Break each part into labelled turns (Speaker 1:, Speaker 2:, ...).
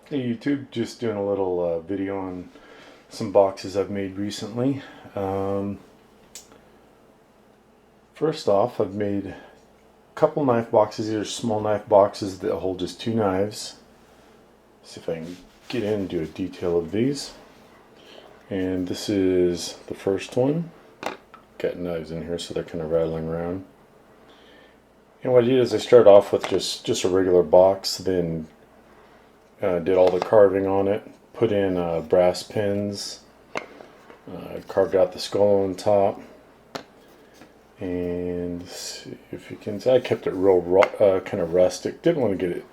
Speaker 1: Hey YouTube, just doing a little video on some boxes I've made recently. Um, First off, I've made a couple knife boxes. These are small knife boxes that hold just two knives. See if I can get in and do a detail of these. And this is the first one. Got knives in here so they're kind of rattling around. And what I did is I started off with just a regular box, then did all the carving on it, put in brass pins, carved out the skull on top, and see if you can see, I kept it real kind of rustic. Didn't want to get it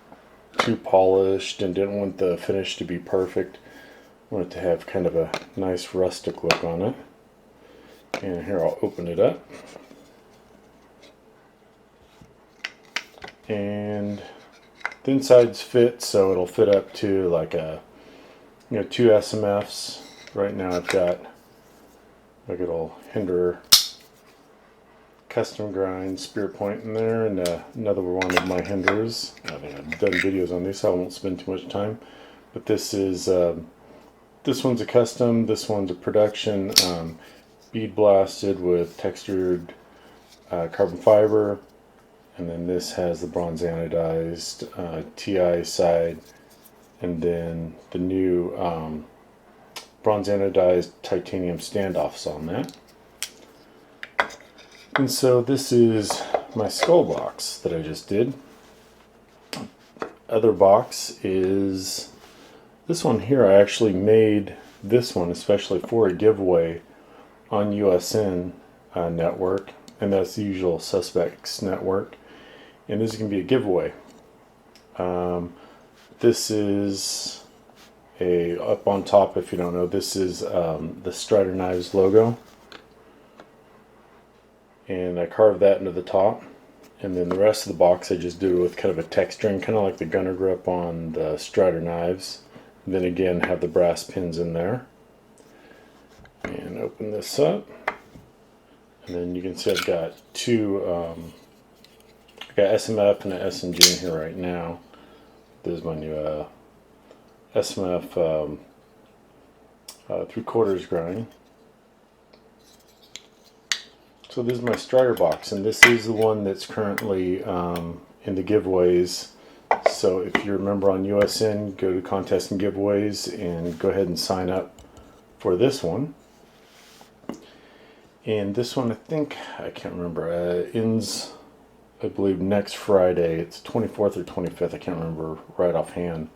Speaker 1: too polished and didn't want the finish to be perfect. Wanted to have kind of a nice rustic look on it. And here, I'll open it up. And the insides fit, so it'll fit up to like two SMFs. Right now I've got a good old Hinder custom grind spear point in there, and another one of my Hinders. I think I've done videos on these, so I won't spend too much time. But this is this one's a custom. This one's a production, bead blasted with textured carbon fiber. And then this has the bronze anodized TI side, and then the new bronze anodized titanium standoffs on that. And so this is my skull box that I just did. Other box is this one here. I actually made this one especially for a giveaway on USN network, and that's the Usual Suspects network. And this is going to be a giveaway. This is up on top, if you don't know, this is the Strider Knives logo. And I carved that into the top. And then the rest of the box I just did it with kind of a texturing, kind of like the gunner grip on the Strider Knives. And then again, have the brass pins in there. And open this up. And then you can see I've got two... I got SMF and an S&G in here right now. There's my new SMF 3/4 grind. So this is my Strider box, and this is the one that's currently in the giveaways. So if you're a member on USN, go to contests and giveaways and go ahead and sign up for this one. And this one, I can't remember, ends, I believe, next Friday. It's 24th or 25th. I can't remember right offhand.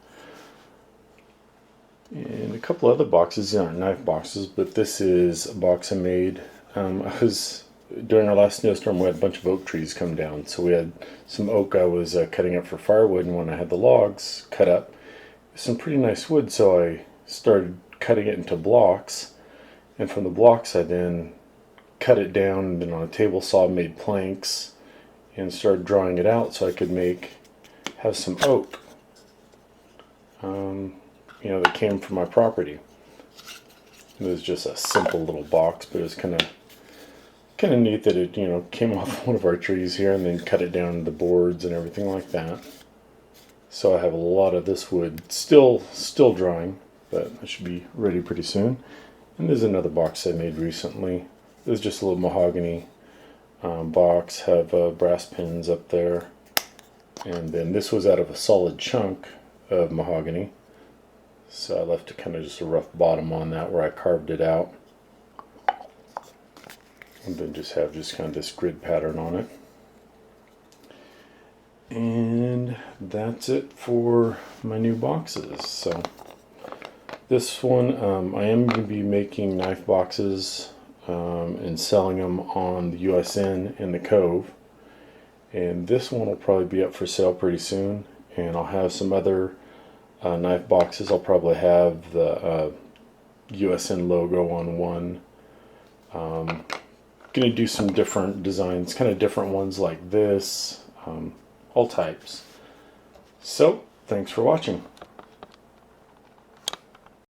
Speaker 1: And a couple other boxes. These aren't knife boxes, but this is a box I made. During our last snowstorm, we had a bunch of oak trees come down. So we had some oak I was cutting up for firewood, and when I had the logs cut up, some pretty nice wood. So I started cutting it into blocks, and from the blocks I then cut it down, and then on a table saw made planks, and started drawing it out so I could have some oak, that came from my property. It was just a simple little box, but it was kind of neat that it came off one of our trees here, and then cut it down into boards and everything like that. So I have a lot of this wood still drying, but it should be ready pretty soon. And there's another box I made recently. It was just a little mahogany box, have brass pins up there, and then this was out of a solid chunk of mahogany, so I left kind of just a rough bottom on that where I carved it out, and then just have kind of this grid pattern on it. And that's it for my new boxes. So this one, I am going to be making knife boxes and selling them on the USN in the Cove, and this one will probably be up for sale pretty soon. And I'll have some other knife boxes. I'll probably have the USN logo on one. Gonna do some different designs, kind of different ones like this, all types. So thanks for watching.